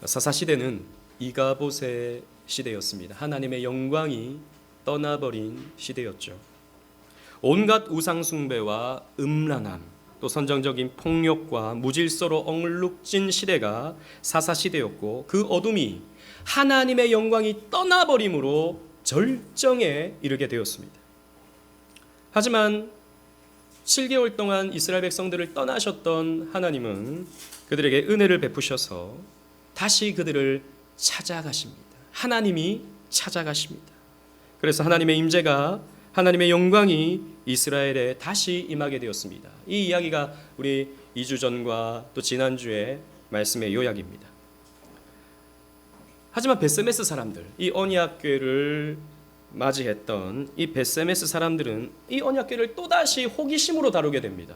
사사시대는 이가봇의 시대였습니다. 하나님의 영광이 떠나버린 시대였죠. 온갖 우상숭배와 음란함, 또 선정적인 폭력과 무질서로 억눌진 시대가 사사시대였고, 그 어둠이 하나님의 영광이 떠나버림으로 절정에 이르게 되었습니다. 하지만 7개월 동안 이스라엘 백성들을 떠나셨던 하나님은 그들에게 은혜를 베푸셔서 다시 그들을 찾아가십니다. 하나님이 찾아가십니다. 그래서 하나님의 임재가, 하나님의 영광이 이스라엘에 다시 임하게 되었습니다. 이 이야기가 우리 2주 전과 또 지난주의 말씀의 요약입니다. 하지만 벳세메스 사람들, 이 언약궤를 맞이했던 이 벳세메스 사람들은 이 언약궤를 또다시 호기심으로 다루게 됩니다.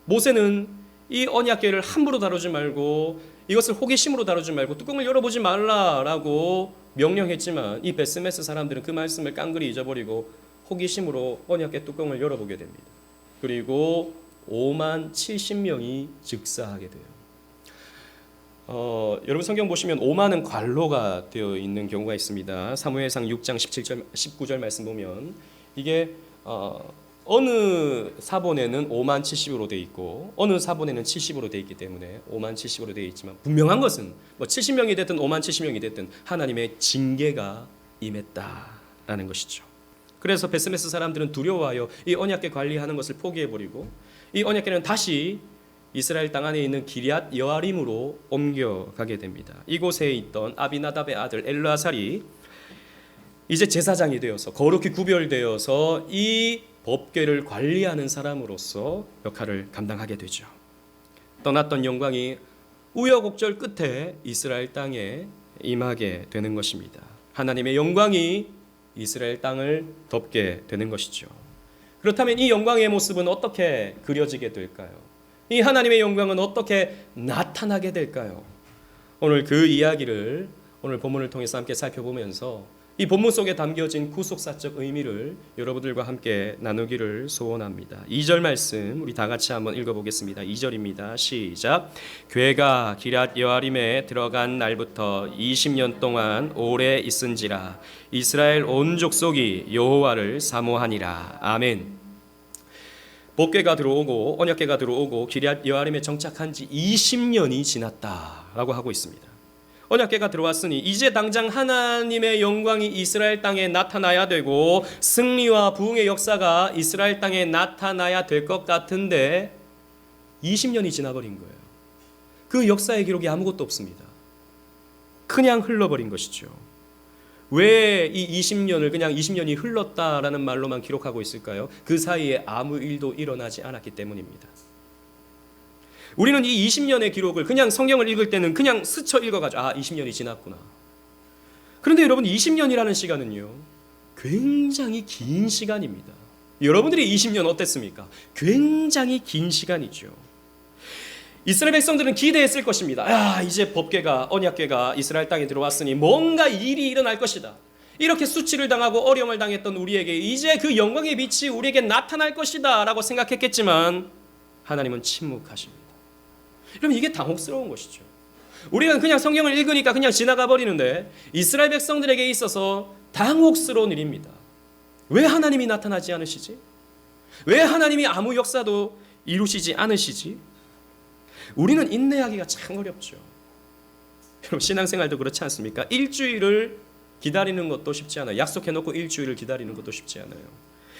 모세는 이 언약궤를 함부로 다루지 말고, 이것을 호기심으로 다루지 말고 뚜껑을 열어보지 말라라고 명령했지만, 이 벳세메스 사람들은 그 말씀을 깡그리 잊어버리고 호기심으로 언약궤 뚜껑을 열어보게 됩니다. 그리고 5만 70명이 즉사하게 돼요. 여러분 성경 보시면 5만은 괄호가 되어 있는 경우가 있습니다. 사무엘상 6장 17절 19절 말씀 보면 이게 어느 사본에는 5만 70으로 되어 있고 어느 사본에는 70으로 되어 있기 때문에 5만 70으로 되어 있지만, 분명한 것은 뭐 70명이 됐든 5만 70명이 됐든 하나님의 징계가 임했다라는 것이죠. 그래서 벳세메스 사람들은 두려워하여 이 언약궤 관리하는 것을 포기해버리고, 이 언약궤는 다시 이스라엘 땅 안에 있는 기럇 여아림으로 옮겨가게 됩니다. 이곳에 있던 아비나답의 아들 엘르아살이 이제 제사장이 되어서 거룩히 구별되어서 이 법궤를 관리하는 사람으로서 역할을 감당하게 되죠. 떠났던 영광이 우여곡절 끝에 이스라엘 땅에 임하게 되는 것입니다. 하나님의 영광이 이스라엘 땅을 덮게 되는 것이죠. 그렇다면 이 영광의 모습은 어떻게 그려지게 될까요? 이 하나님의 영광은 어떻게 나타나게 될까요? 오늘 그 이야기를 오늘 본문을 통해서 함께 살펴보면서 이 본문 속에 담겨진 구속사적 의미를 여러분들과 함께 나누기를 소원합니다. 2절 말씀 우리 다 같이 한번 읽어보겠습니다. 2절입니다. 시작. 궤가 기럇 여아림에 들어간 날부터 20년 동안 오래 있은지라 이스라엘 온 족속이 여호와를 사모하니라. 아멘. 법궤가 들어오고 언약궤가 들어오고 기럇 여아림에 정착한 지 20년이 지났다라고 하고 있습니다. 언약궤가 들어왔으니 이제 당장 하나님의 영광이 이스라엘 땅에 나타나야 되고 승리와 부흥의 역사가 이스라엘 땅에 나타나야 될 것 같은데 20년이 지나버린 거예요. 그 역사의 기록이 아무것도 없습니다. 그냥 흘러버린 것이죠. 왜 이 20년을 그냥 20년이 흘렀다라는 말로만 기록하고 있을까요? 그 사이에 아무 일도 일어나지 않았기 때문입니다. 우리는 이 20년의 기록을 그냥 성경을 읽을 때는 그냥 스쳐 읽어가지고 20년이 지났구나. 그런데 여러분 20년이라는 시간은요 굉장히 긴 시간입니다. 여러분들이 20년 어땠습니까? 굉장히 긴 시간이죠. 이스라엘 백성들은 기대했을 것입니다. 이제 법궤가 언약궤가 이스라엘 땅에 들어왔으니 뭔가 일이 일어날 것이다. 이렇게 수치를 당하고 어려움을 당했던 우리에게 이제 그 영광의 빛이 우리에게 나타날 것이다 라고 생각했겠지만 하나님은 침묵하십니다. 그럼 이게 당혹스러운 것이죠. 우리가 그냥 성경을 읽으니까 그냥 지나가 버리는데 이스라엘 백성들에게 있어서 당혹스러운 일입니다. 왜 하나님이 나타나지 않으시지? 왜 하나님이 아무 역사도 이루시지 않으시지? 우리는 인내하기가 참 어렵죠. 여러분 신앙생활도 그렇지 않습니까? 일주일을 기다리는 것도 쉽지 않아요. 약속해놓고 일주일을 기다리는 것도 쉽지 않아요.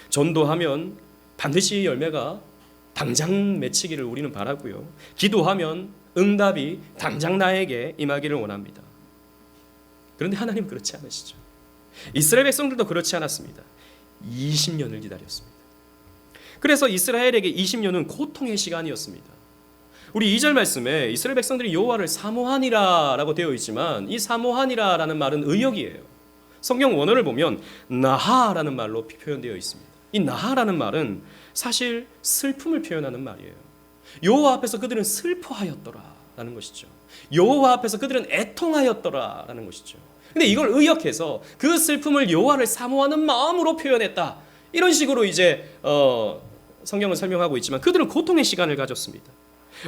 전도하면 반드시 열매가 당장 맺히기를 우리는 바라고요. 기도하면 응답이 당장 나에게 임하기를 원합니다. 그런데 하나님은 그렇지 않으시죠. 이스라엘 백성들도 그렇지 않았습니다. 20년을 기다렸습니다. 그래서 이스라엘에게 20년은 고통의 시간이었습니다. 우리 2절 말씀에 이스라엘 백성들이 여호와를 사모하니라 라고 되어 있지만 이 사모하니라 라는 말은 의역이에요. 성경 원어를 보면 나하라는 말로 표현되어 있습니다. 이 나하라는 말은 사실 슬픔을 표현하는 말이에요. 여호와 앞에서 그들은 슬퍼하였더라라는 것이죠. 여호와 앞에서 그들은 애통하였더라라는 것이죠. 근데 이걸 의역해서 그 슬픔을 여호와를 사모하는 마음으로 표현했다. 이런 식으로 이제 성경은 설명하고 있지만 그들은 고통의 시간을 가졌습니다.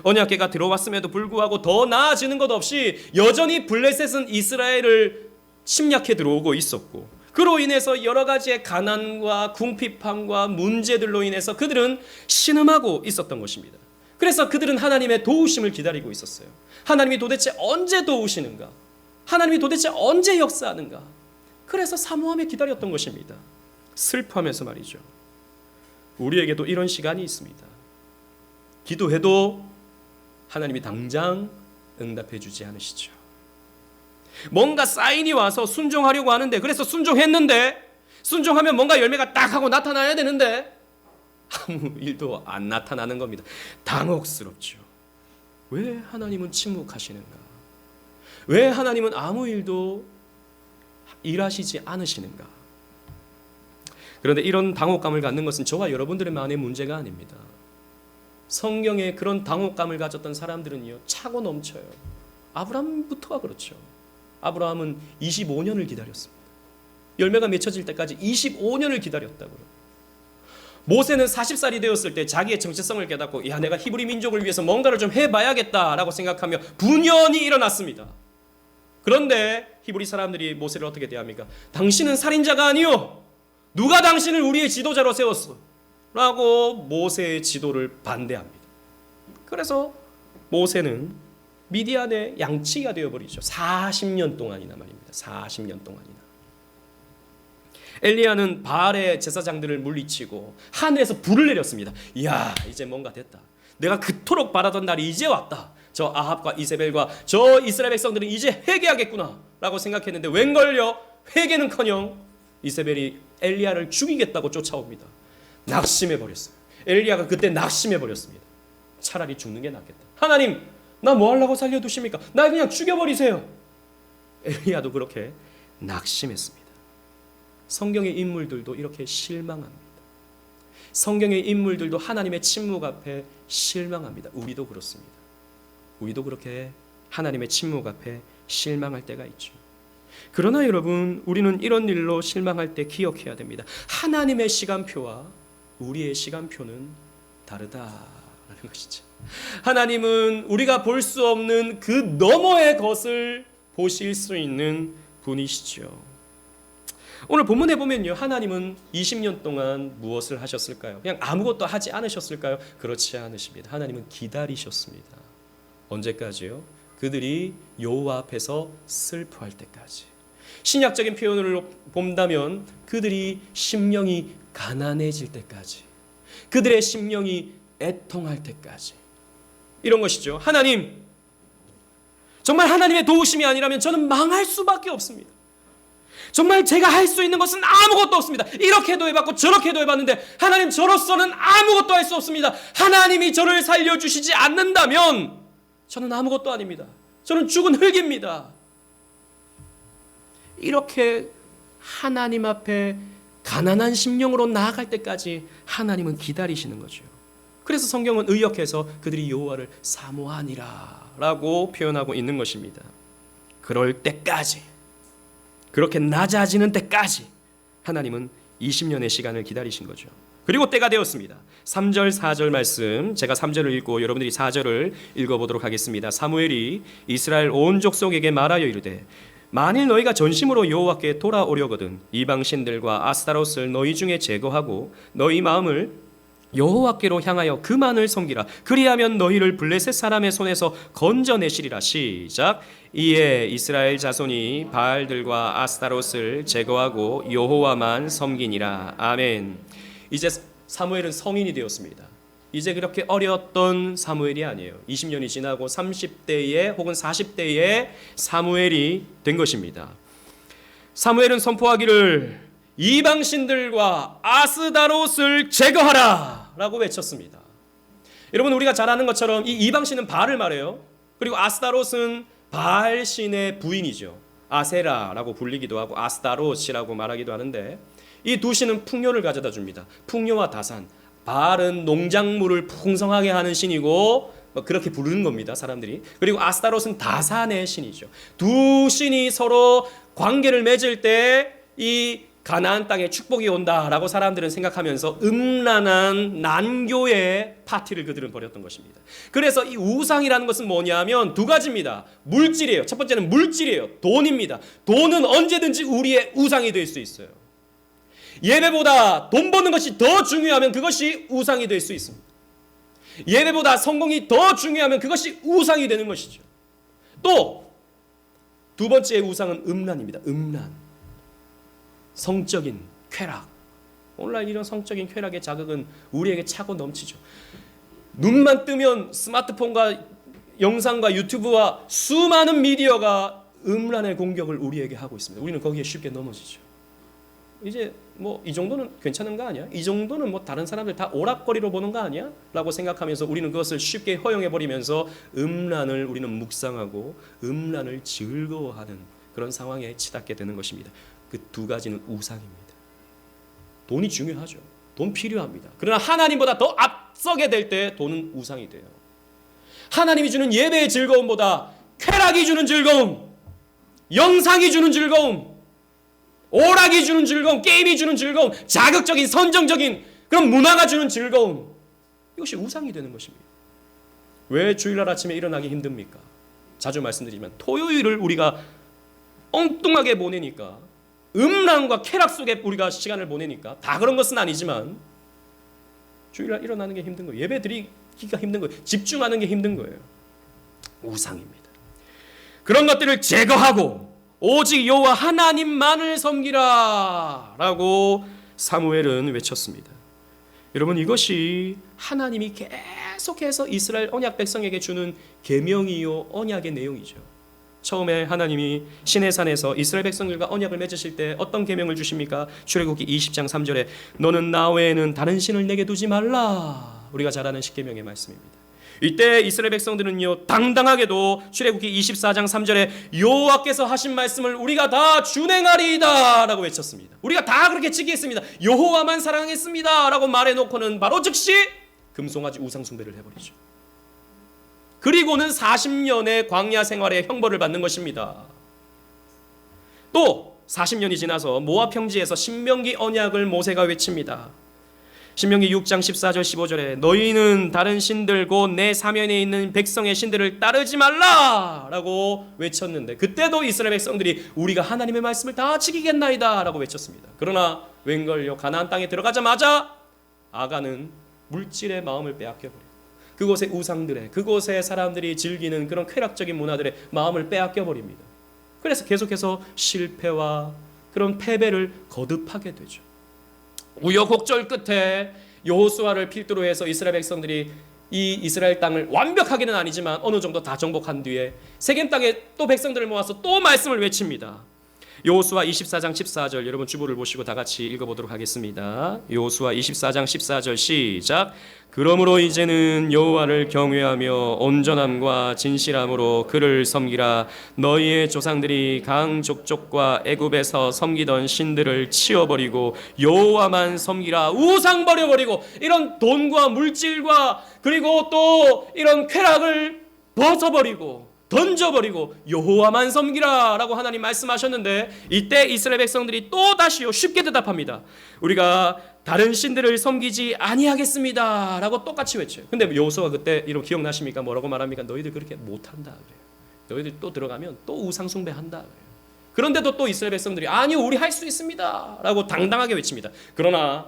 언약궤가 들어왔음에도 불구하고 더 나아지는 것 없이 여전히 블레셋은 이스라엘을 침략해 들어오고 있었고, 그로 인해서 여러 가지의 가난과 궁핍함과 문제들로 인해서 그들은 신음하고 있었던 것입니다. 그래서 그들은 하나님의 도우심을 기다리고 있었어요. 하나님이 도대체 언제 도우시는가? 하나님이 도대체 언제 역사하는가? 그래서 사모하며 기다렸던 것입니다. 슬퍼하면서 말이죠. 우리에게도 이런 시간이 있습니다. 기도해도 하나님이 당장 응답해 주지 않으시죠. 뭔가 사인이 와서 순종하려고 하는데, 그래서 순종했는데, 순종하면 뭔가 열매가 딱 하고 나타나야 되는데 아무 일도 안 나타나는 겁니다. 당혹스럽죠. 왜 하나님은 침묵하시는가? 왜 하나님은 아무 일도 일하시지 않으시는가? 그런데 이런 당혹감을 갖는 것은 저와 여러분들만의 문제가 아닙니다. 성경에 그런 당혹감을 가졌던 사람들은요, 차고 넘쳐요. 아브라함부터가 그렇죠. 아브라함은 25년을 기다렸습니다. 열매가 맺혀질 때까지 25년을 기다렸다고요. 모세는 40살이 되었을 때 자기의 정체성을 깨닫고, 야, 내가 히브리 민족을 위해서 뭔가를 좀 해봐야겠다라고 생각하며 분연히 일어났습니다. 그런데 히브리 사람들이 모세를 어떻게 대합니까? 당신은 살인자가 아니요, 누가 당신을 우리의 지도자로 세웠어? 라고 모세의 지도를 반대합니다. 그래서 모세는 미디안의 양치기가 되어버리죠. 40년 동안이나 말입니다. 40년 동안이나. 엘리야는 바알의 제사장들을 물리치고 하늘에서 불을 내렸습니다. 이야, 이제 뭔가 됐다. 내가 그토록 바라던 날이 이제 왔다. 저 아합과 이세벨과 저 이스라엘 백성들은 이제 회개하겠구나 라고 생각했는데, 웬걸요? 회개는커녕 이세벨이 엘리야를 죽이겠다고 쫓아옵니다. 낙심해버렸어요. 엘리야가 그때 낙심해버렸습니다. 차라리 죽는 게 낫겠다. 하나님, 나 뭐 하려고 살려두십니까? 나 그냥 죽여버리세요. 엘리야도 그렇게 낙심했습니다. 성경의 인물들도 이렇게 실망합니다. 성경의 인물들도 하나님의 침묵 앞에 실망합니다. 우리도 그렇습니다. 우리도 그렇게 하나님의 침묵 앞에 실망할 때가 있죠. 그러나 여러분, 우리는 이런 일로 실망할 때 기억해야 됩니다. 하나님의 시간표와 우리의 시간표는 다르다라는 것이죠. 하나님은 우리가 볼 수 없는 그 너머의 것을 보실 수 있는 분이시죠. 오늘 본문에 보면요, 하나님은 20년 동안 무엇을 하셨을까요? 그냥 아무것도 하지 않으셨을까요? 그렇지 않으십니다. 하나님은 기다리셨습니다. 언제까지요? 그들이 여호와 앞에서 슬퍼할 때까지. 신약적인 표현으로 본다면 그들이 심령이 가난해질 때까지, 그들의 심령이 애통할 때까지. 이런 것이죠. 하나님, 정말 하나님의 도우심이 아니라면 저는 망할 수밖에 없습니다. 정말 제가 할 수 있는 것은 아무것도 없습니다. 이렇게도 해봤고 저렇게도 해봤는데 하나님, 저로서는 아무것도 할 수 없습니다. 하나님이 저를 살려주시지 않는다면 저는 아무것도 아닙니다. 저는 죽은 흙입니다. 이렇게 하나님 앞에 가난한 심령으로 나아갈 때까지 하나님은 기다리시는 거죠. 그래서 성경은 의역해서 그들이 여호와를 사모하니라 라고 표현하고 있는 것입니다. 그럴 때까지, 그렇게 낮아지는 때까지 하나님은 20년의 시간을 기다리신 거죠. 그리고 때가 되었습니다. 3절 4절 말씀, 제가 3절을 읽고 여러분들이 4절을 읽어보도록 하겠습니다. 사무엘이 이스라엘 온 족속에게 말하여 이르되, 만일 너희가 전심으로 여호와께 돌아오려거든 이방 신들과 아스타롯을 너희 중에 제거하고 너희 마음을 여호와께로 향하여 그만을 섬기라. 그리하면 너희를 블레셋 사람의 손에서 건져내시리라. 시작. 이에 이스라엘 자손이 바알들과 아스타롯을 제거하고 여호와만 섬기니라. 아멘. 이제 사무엘은 성인이 되었습니다. 이제 그렇게 어렸던 사무엘이 아니에요. 20년이 지나고 30대에 혹은 40대에 사무엘이 된 것입니다. 사무엘은 선포하기를 이방신들과 아스타롯을 제거하라 라고 외쳤습니다. 여러분, 우리가 잘 아는 것처럼 이 이방신은 바알을 말해요. 그리고 아스타롯은 바알신의 부인이죠. 아세라라고 불리기도 하고 아스타롯이라고 말하기도 하는데, 이 두 신은 풍요를 가져다 줍니다. 풍요와 다산. 바알은 농작물을 풍성하게 하는 신이고 그렇게 부르는 겁니다, 사람들이. 그리고 아스타롯은 다산의 신이죠. 두 신이 서로 관계를 맺을 때 이 가나안 땅에 축복이 온다라고 사람들은 생각하면서 음란한 난교의 파티를 그들은 벌였던 것입니다. 그래서 이 우상이라는 것은 뭐냐면 두 가지입니다. 물질이에요. 첫 번째는 물질이에요. 돈입니다. 돈은 언제든지 우리의 우상이 될 수 있어요. 예배보다 돈 버는 것이 더 중요하면 그것이 우상이 될 수 있습니다. 예배보다 성공이 더 중요하면 그것이 우상이 되는 것이죠. 또 두 번째 우상은 음란입니다. 음란. 성적인 쾌락. 오늘날 이런 성적인 쾌락의 자극은 우리에게 차고 넘치죠. 눈만 뜨면 스마트폰과 영상과 유튜브와 수많은 미디어가 음란의 공격을 우리에게 하고 있습니다. 우리는 거기에 쉽게 넘어지죠. 이제 뭐 이 정도는 괜찮은 거 아니야? 이 정도는 뭐 다른 사람들 다 오락거리로 보는 거 아니야? 라고 생각하면서 우리는 그것을 쉽게 허용해버리면서 음란을 우리는 묵상하고 음란을 즐거워하는 그런 상황에 치닫게 되는 것입니다. 그 두 가지는 우상입니다. 돈이 중요하죠. 돈 필요합니다. 그러나 하나님보다 더 앞서게 될 때 돈은 우상이 돼요. 하나님이 주는 예배의 즐거움보다 쾌락이 주는 즐거움, 영상이 주는 즐거움, 오락이 주는 즐거움, 게임이 주는 즐거움, 자극적인 선정적인 그런 문화가 주는 즐거움, 이것이 우상이 되는 것입니다. 왜 주일날 아침에 일어나기 힘듭니까? 자주 말씀드리지만 토요일을 우리가 엉뚱하게 보내니까, 음란과 쾌락 속에 우리가 시간을 보내니까, 다 그런 것은 아니지만 주일날 일어나는 게 힘든 거예요. 예배 드리기가 힘든 거예요. 집중하는 게 힘든 거예요. 우상입니다. 그런 것들을 제거하고 오직 여호와 하나님만을 섬기라 라고 사무엘은 외쳤습니다. 여러분, 이것이 하나님이 계속해서 이스라엘 언약 백성에게 주는 계명이요 언약의 내용이죠. 처음에 하나님이 시내산에서 이스라엘 백성들과 언약을 맺으실 때 어떤 계명을 주십니까? 출애굽기 20장 3절에 너는 나 외에는 다른 신을 내게 두지 말라. 우리가 잘 아는 십계명의 말씀입니다. 이때 이스라엘 백성들은요, 당당하게도 출애굽기 24장 3절에 여호와께서 하신 말씀을 우리가 다 준행하리이다 라고 외쳤습니다. 우리가 다 그렇게 지키겠습니다. 여호와만 사랑하겠습니다 라고 말해놓고는 바로 즉시 금송아지 우상 숭배를 해버리죠. 그리고는 40년의 광야 생활의 형벌을 받는 것입니다. 또 40년이 지나서 모압 평지에서 신명기 언약을 모세가 외칩니다. 신명기 6장 14절 15절에 너희는 다른 신들 곧 내 사면에 있는 백성의 신들을 따르지 말라 라고 외쳤는데, 그때도 이스라엘 백성들이 우리가 하나님의 말씀을 다 지키겠나이다 라고 외쳤습니다. 그러나 웬걸요, 가나안 땅에 들어가자마자 아간은 물질의 마음을 빼앗겨버려요. 그곳의 우상들의, 그곳의 사람들이 즐기는 그런 쾌락적인 문화들의 마음을 빼앗겨버립니다. 그래서 계속해서 실패와 그런 패배를 거듭하게 되죠. 우여곡절 끝에 여호수아를 필두로 해서 이스라엘 백성들이 이 이스라엘 땅을 완벽하게는 아니지만 어느 정도 다 정복한 뒤에 세겜 땅에 또 백성들을 모아서 또 말씀을 외칩니다. 여호수아 24장 14절, 여러분 주보를 보시고 다 같이 읽어보도록 하겠습니다. 여호수아 24장 14절 시작. 그러므로 이제는 여호와를 경외하며 온전함과 진실함으로 그를 섬기라. 너희의 조상들이 강 족족과 애굽에서 섬기던 신들을 치워버리고 여호와만 섬기라. 우상 버려버리고 이런 돈과 물질과 그리고 또 이런 쾌락을 벗어버리고 던져버리고 여호와만 섬기라 라고 하나님 말씀하셨는데, 이때 이스라엘 백성들이 또 다시요 쉽게 대답합니다. 우리가 다른 신들을 섬기지 아니하겠습니다 라고 똑같이 외쳐요. 근데 여호수아가 그때 이런 기억나십니까? 뭐라고 말합니까? 너희들 그렇게 못한다 그래요. 너희들 또 들어가면 또 우상 숭배한다 그래요. 그런데도 또 이스라엘 백성들이 아니요 우리 할 수 있습니다 라고 당당하게 외칩니다. 그러나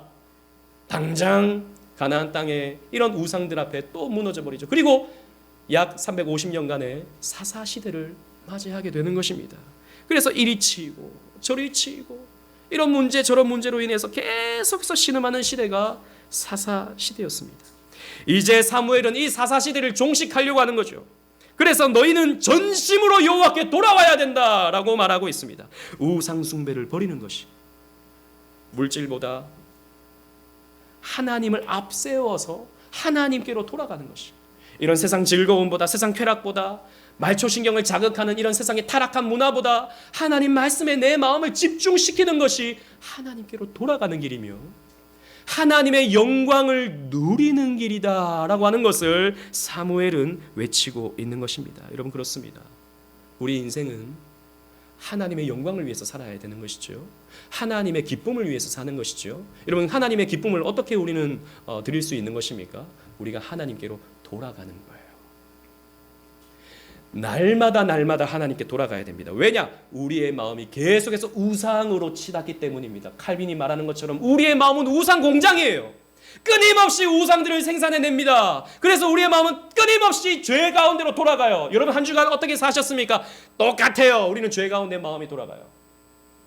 당장 가나안 땅에 이런 우상들 앞에 또 무너져 버리죠. 그리고 약 350년간의 사사시대를 맞이하게 되는 것입니다. 그래서 이리 치이고 저리 치이고 이런 문제 저런 문제로 인해서 계속해서 신음하는 시대가 사사시대였습니다. 이제 사무엘은 이 사사시대를 종식하려고 하는 거죠. 그래서 너희는 전심으로 여호와께 돌아와야 된다라고 말하고 있습니다. 우상 숭배를 버리는 것이, 물질보다 하나님을 앞세워서 하나님께로 돌아가는 것이, 이런 세상 즐거움보다, 세상 쾌락보다, 말초신경을 자극하는 이런 세상의 타락한 문화보다 하나님 말씀에 내 마음을 집중시키는 것이 하나님께로 돌아가는 길이며 하나님의 영광을 누리는 길이다 라고 하는 것을 사무엘은 외치고 있는 것입니다. 여러분, 그렇습니다. 우리 인생은 하나님의 영광을 위해서 살아야 되는 것이죠. 하나님의 기쁨을 위해서 사는 것이죠. 여러분, 하나님의 기쁨을 어떻게 우리는 드릴 수 있는 것입니까? 우리가 하나님께로 돌아가는 거예요. 날마다 하나님께 돌아가야 됩니다. 왜냐? 우리의 마음이 계속해서 우상으로 치닫기 때문입니다. 칼빈이 말하는 것처럼 우리의 마음은 우상 공장이에요. 끊임없이 우상들을 생산해냅니다. 그래서 우리의 마음은 끊임없이 죄 가운데로 돌아가요. 여러분, 한 주간 어떻게 사셨습니까? 똑같아요. 우리는 죄 가운데 마음이 돌아가요.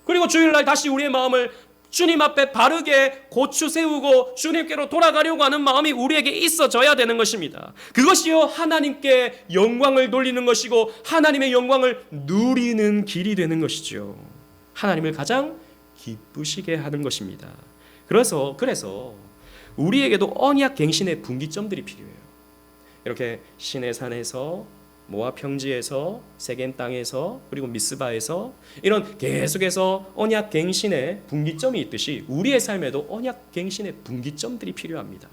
그리고 주일날 다시 우리의 마음을 주님 앞에 바르게 고추 세우고 주님께로 돌아가려고 하는 마음이 우리에게 있어져야 되는 것입니다. 그것이요, 하나님께 영광을 돌리는 것이고 하나님의 영광을 누리는 길이 되는 것이죠. 하나님을 가장 기쁘시게 하는 것입니다. 그래서 우리에게도 언약 갱신의 분기점들이 필요해요. 이렇게 시내산에서, 모압 평지에서, 세겜 땅에서, 그리고 미스바에서 이런 계속해서 언약 갱신의 분기점이 있듯이 우리의 삶에도 언약 갱신의 분기점들이 필요합니다.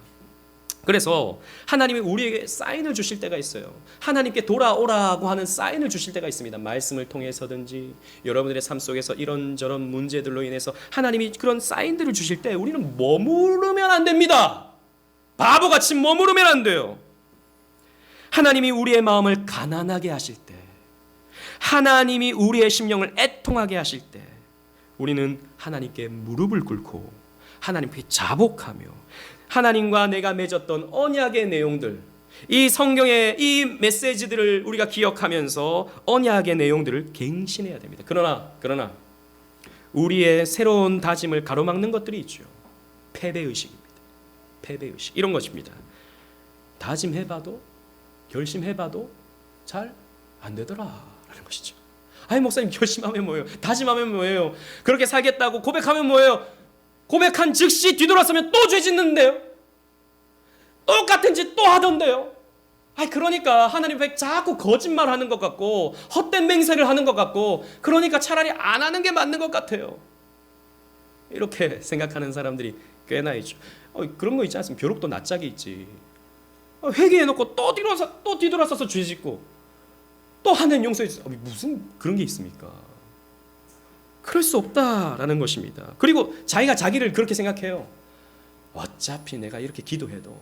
그래서 하나님이 우리에게 사인을 주실 때가 있어요. 하나님께 돌아오라고 하는 사인을 주실 때가 있습니다. 말씀을 통해서든지 여러분들의 삶 속에서 이런저런 문제들로 인해서 하나님이 그런 사인들을 주실 때 우리는 머무르면 안 됩니다. 바보같이 머무르면 안 돼요. 하나님이 우리의 마음을 가난하게 하실 때, 하나님이 우리의 심령을 애통하게 하실 때 우리는 하나님께 무릎을 꿇고 하나님께 자복하며 하나님과 내가 맺었던 언약의 내용들, 이 성경의 이 메시지들을 우리가 기억하면서 언약의 내용들을 갱신해야 됩니다. 그러나 우리의 새로운 다짐을 가로막는 것들이 있죠. 패배의식입니다. 패배의식, 이런 것입니다. 다짐해봐도 결심해봐도 잘 안 되더라라는 것이죠. 아니, 목사님, 결심하면 뭐예요? 다짐하면 뭐예요? 그렇게 살겠다고 고백하면 뭐예요? 고백한 즉시 뒤돌아서면 또 죄 짓는데요. 똑같은 짓 또 하던데요. 그러니까 하나님 앞에 자꾸 거짓말하는 것 같고 헛된 맹세를 하는 것 같고, 그러니까 차라리 안 하는 게 맞는 것 같아요. 이렇게 생각하는 사람들이 꽤나 있죠. 그런 거 있지 않습니까? 벼룩도 낯짝이 있지. 회개해놓고 또 뒤돌아서서 죄 짓고 또 하나님 용서해 주세요. 무슨 그런 게 있습니까? 그럴 수 없다라는 것입니다. 그리고 자기가 자기를 그렇게 생각해요. 어차피 내가 이렇게 기도해도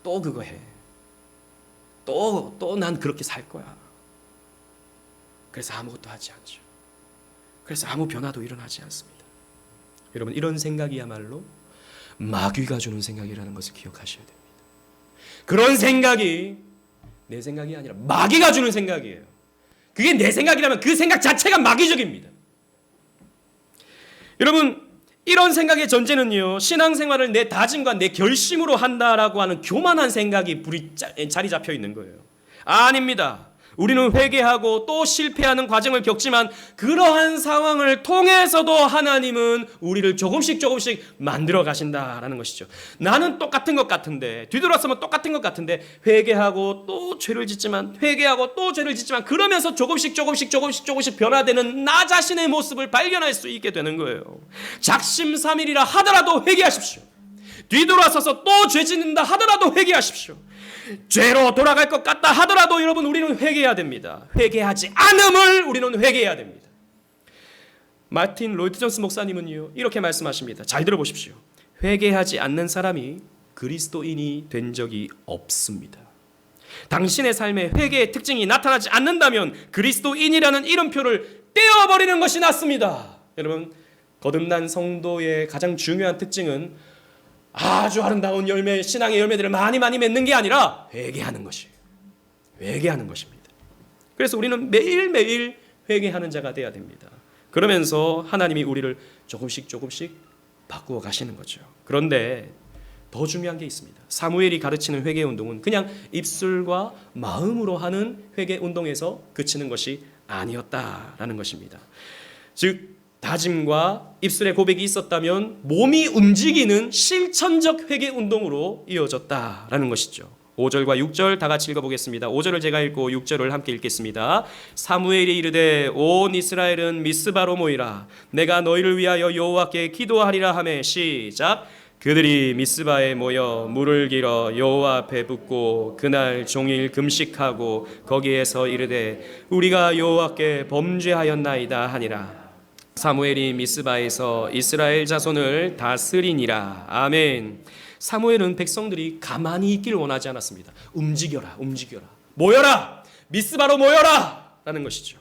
또 그거 해. 또 난 그렇게 살 거야. 그래서 아무것도 하지 않죠. 그래서 아무 변화도 일어나지 않습니다. 여러분, 이런 생각이야말로 마귀가 주는 생각이라는 것을 기억하셔야 됩니다. 그런 생각이 내 생각이 아니라 마귀가 주는 생각이에요. 그게 내 생각이라면 그 생각 자체가 마귀적입니다. 여러분, 이런 생각의 전제는요, 신앙생활을 내 다짐과 내 결심으로 한다라고 하는 교만한 생각이 자리 잡혀 있는 거예요. 아닙니다. 우리는 회개하고 또 실패하는 과정을 겪지만 그러한 상황을 통해서도 하나님은 우리를 조금씩 만들어 가신다라는 것이죠. 나는 똑같은 것 같은데, 뒤돌아서면 똑같은 것 같은데, 회개하고 또 죄를 짓지만 그러면서 조금씩 변화되는 나 자신의 모습을 발견할 수 있게 되는 거예요. 작심삼일이라 하더라도 회개하십시오. 뒤돌아서서 또 죄 짓는다 하더라도 회개하십시오. 죄로 돌아갈 것 같다 하더라도 여러분, 우리는 회개해야 됩니다. 회개하지 않음을 우리는 회개해야 됩니다. 마틴 로이드 존스 목사님은요, 이렇게 말씀하십니다. 잘 들어보십시오. 회개하지 않는 사람이 그리스도인이 된 적이 없습니다. 당신의 삶에 회개의 특징이 나타나지 않는다면 그리스도인이라는 이름표를 떼어버리는 것이 낫습니다. 여러분, 거듭난 성도의 가장 중요한 특징은 아주 아름다운 열매, 신앙의 열매들을 많이 맺는 게 아니라 회개하는 것이에요. 회개하는 것입니다. 그래서 우리는 매일매일 회개하는 자가 되어야 됩니다. 그러면서 하나님이 우리를 조금씩 바꾸어 가시는 거죠. 그런데 더 중요한 게 있습니다. 사무엘이 가르치는 회개 운동은 그냥 입술과 마음으로 하는 회개 운동에서 그치는 것이 아니었다라는 것입니다. 즉, 다짐과 입술의 고백이 있었다면 몸이 움직이는 실천적 회개 운동으로 이어졌다라는 것이죠. 5절과 6절 다 같이 읽어보겠습니다. 5절을 제가 읽고 6절을 함께 읽겠습니다. 사무엘이 이르되 온 이스라엘은 미스바로 모이라. 내가 너희를 위하여 여호와께 기도하리라 하매 시작. 그들이 미스바에 모여 물을 길어 여호와 앞에 붓고 그날 종일 금식하고 거기에서 이르되 우리가 여호와께 범죄하였나이다 하니라. 사무엘이 미스바에서 이스라엘 자손을 다스리니라. 아멘. 사무엘은 백성들이 가만히 있기를 원하지 않았습니다. 움직여라, 움직여라, 모여라, 미스바로 모여라 라는 것이죠.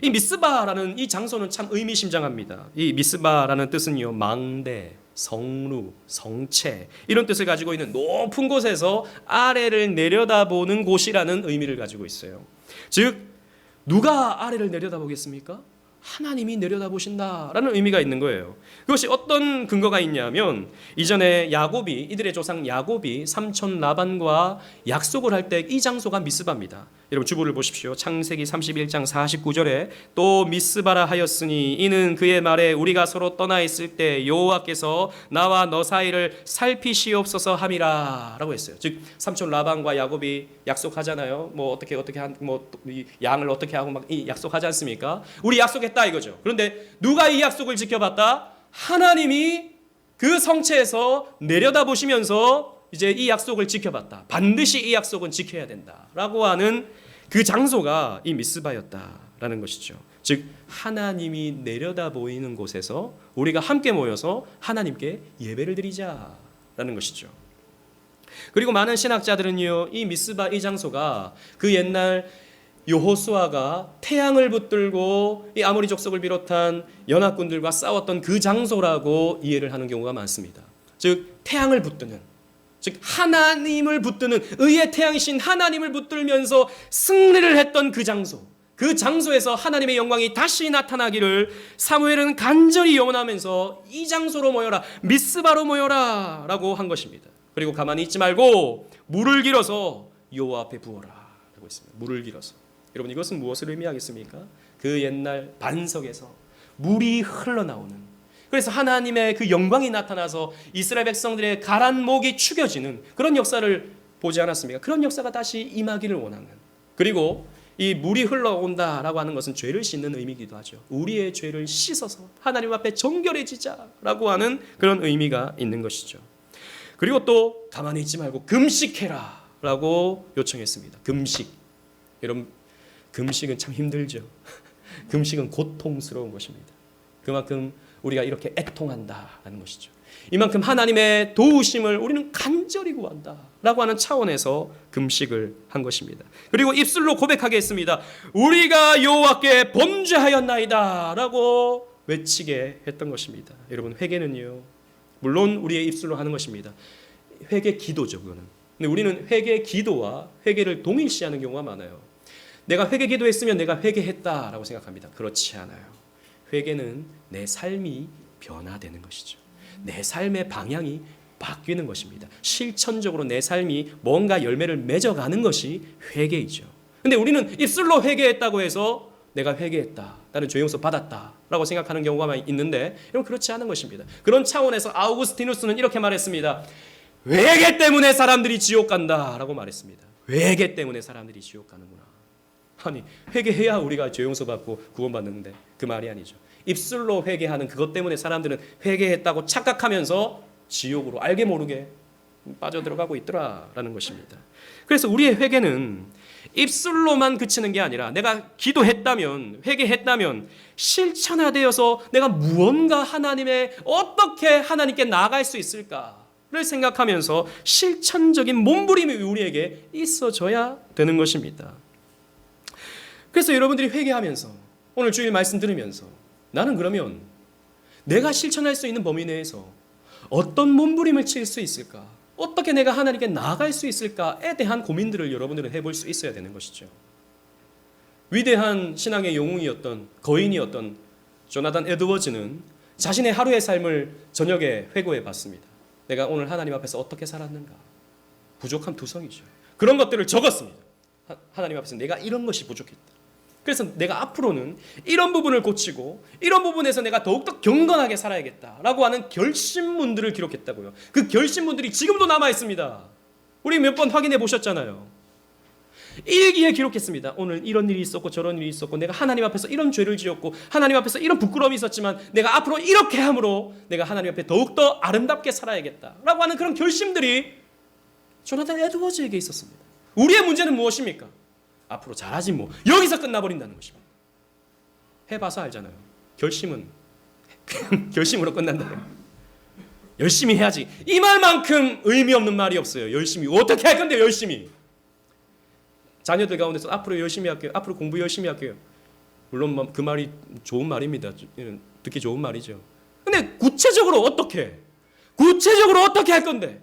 이 미스바라는 이 장소는 참 의미심장합니다. 이 미스바라는 뜻은요, 망대, 성루, 성체 이런 뜻을 가지고 있는 높은 곳에서 아래를 내려다보는 곳이라는 의미를 가지고 있어요. 즉 누가 아래를 내려다보겠습니까? 하나님이 내려다보신다라는 의미가 있는 거예요. 그것이 어떤 근거가 있냐면 이전에 야곱이, 이들의 조상 야곱이 삼촌 라반과 약속을 할 때 이 장소가 미스바입니다. 여러분 주보를 보십시오. 창세기 31장 49절에 또 미스바라 하였으니 이는 그의 말에 우리가 서로 떠나 있을 때 여호와께서 나와 너 사이를 살피시옵소서 함이라 라고 했어요. 즉 삼촌 라반과 야곱이 약속하잖아요. 뭐 어떻게 양을 어떻게 하고 막 약속하지 않습니까? 우리 약속했다 이거죠. 그런데 누가 이 약속을 지켜봤다? 하나님이 그 성체에서 내려다보시면서 이제 이 약속을 지켜봤다. 반드시 이 약속은 지켜야 된다라고 하는 그 장소가 이 미스바였다라는 것이죠. 즉 하나님이 내려다 보이는 곳에서 우리가 함께 모여서 하나님께 예배를 드리자라는 것이죠. 그리고 많은 신학자들은요, 이 미스바 이 장소가 그 옛날 여호수아가 태양을 붙들고 이 아모리 족속을 비롯한 연합군들과 싸웠던 그 장소라고 이해를 하는 경우가 많습니다. 즉 태양을 붙드는, 즉 하나님을 붙드는, 의의 태양이신 하나님을 붙들면서 승리를 했던 그 장소, 그 장소에서 하나님의 영광이 다시 나타나기를 사무엘은 간절히 염원하면서 이 장소로 모여라, 미스바로 모여라 라고 한 것입니다. 그리고 가만히 있지 말고 물을 길어서 여호와 앞에 부어라 라고 했습니다. 물을 길어서. 여러분 이것은 무엇을 의미하겠습니까? 그 옛날 반석에서 물이 흘러나오는, 그래서 하나님의 그 영광이 나타나서 이스라엘 백성들의 가란 목이 축여지는 그런 역사를 보지 않았습니까? 그런 역사가 다시 임하기를 원하는, 그리고 이 물이 흘러온다라고 하는 것은 죄를 씻는 의미이기도 하죠. 우리의 죄를 씻어서 하나님 앞에 정결해지자라고 하는 그런 의미가 있는 것이죠. 그리고 또 가만히 있지 말고 금식해라 라고 요청했습니다. 금식. 여러분 금식은 참 힘들죠. 금식은 고통스러운 것입니다. 그만큼 우리가 이렇게 애통한다라는 것이죠. 이만큼 하나님의 도우심을 우리는 간절히 구한다라고 하는 차원에서 금식을 한 것입니다. 그리고 입술로 고백하게 했습니다. 우리가 여호와께 범죄하였나이다라고 외치게 했던 것입니다. 여러분 회개는요, 물론 우리의 입술로 하는 것입니다. 회개 기도죠, 그거는. 근데 우리는 회개 기도와 회개를 동일시하는 경우가 많아요. 내가 회개 기도했으면 내가 회개했다라고 생각합니다. 그렇지 않아요. 회개는 내 삶이 변화되는 것이죠. 내 삶의 방향이 바뀌는 것입니다. 실천적으로 내 삶이 뭔가 열매를 맺어가는 것이 회개이죠. 근데 우리는 입술로 회개했다고 해서 내가 회개했다, 나는 죄용서 받았다라고 생각하는 경우가 있는데 이건 그렇지 않은 것입니다. 그런 차원에서 아우구스티누스는 이렇게 말했습니다. 회개 때문에 사람들이 지옥 간다라고 말했습니다. 회개 때문에 사람들이 지옥 가는구나. 아니 회개해야 우리가 죄용서 받고 구원받는데 그 말이 아니죠. 입술로 회개하는 그것 때문에 사람들은 회개했다고 착각하면서 지옥으로 알게 모르게 빠져들어가고 있더라라는 것입니다. 그래서 우리의 회개는 입술로만 그치는 게 아니라 내가 기도했다면, 회개했다면 실천화되어서 내가 무언가 어떻게 하나님께 나아갈 수 있을까를 생각하면서 실천적인 몸부림이 우리에게 있어져야 되는 것입니다. 그래서 여러분들이 회개하면서 오늘 주일 말씀 들으면서 나는 그러면 내가 실천할 수 있는 범위 내에서 어떤 몸부림을 칠 수 있을까? 어떻게 내가 하나님께 나아갈 수 있을까에 대한 고민들을 여러분들은 해볼 수 있어야 되는 것이죠. 위대한 신앙의 영웅이었던 거인이었던 조나단 에드워즈는 자신의 하루의 삶을 저녁에 회고해 봤습니다. 내가 오늘 하나님 앞에서 어떻게 살았는가? 부족함 투성이죠. 그런 것들을 적었습니다. 하나님 앞에서 내가 이런 것이 부족했다. 그래서 내가 앞으로는 이런 부분을 고치고 이런 부분에서 내가 더욱더 경건하게 살아야겠다라고 하는 결심문들을 기록했다고요. 그 결심문들이 지금도 남아 있습니다. 우리 몇 번 확인해 보셨잖아요. 일기에 기록했습니다. 오늘 이런 일이 있었고 저런 일이 있었고 내가 하나님 앞에서 이런 죄를 지었고 하나님 앞에서 이런 부끄러움이 있었지만 내가 앞으로 이렇게 함으로 내가 하나님 앞에 더욱더 아름답게 살아야겠다라고 하는 그런 결심들이 조나단 에드워즈에게 있었습니다. 우리의 문제는 무엇입니까? 앞으로 잘하지 뭐. 여기서 끝나버린다는 것입니다. 해봐서 알잖아요. 결심은 그냥 결심으로 끝난다는. 열심히 해야지. 이 말만큼 의미 없는 말이 없어요. 열심히. 어떻게 할 건데 열심히. 자녀들 가운데서 앞으로 열심히 할게요. 앞으로 공부 열심히 할게요. 물론 그 말이 좋은 말입니다. 듣기 좋은 말이죠. 근데 구체적으로 어떻게 할 건데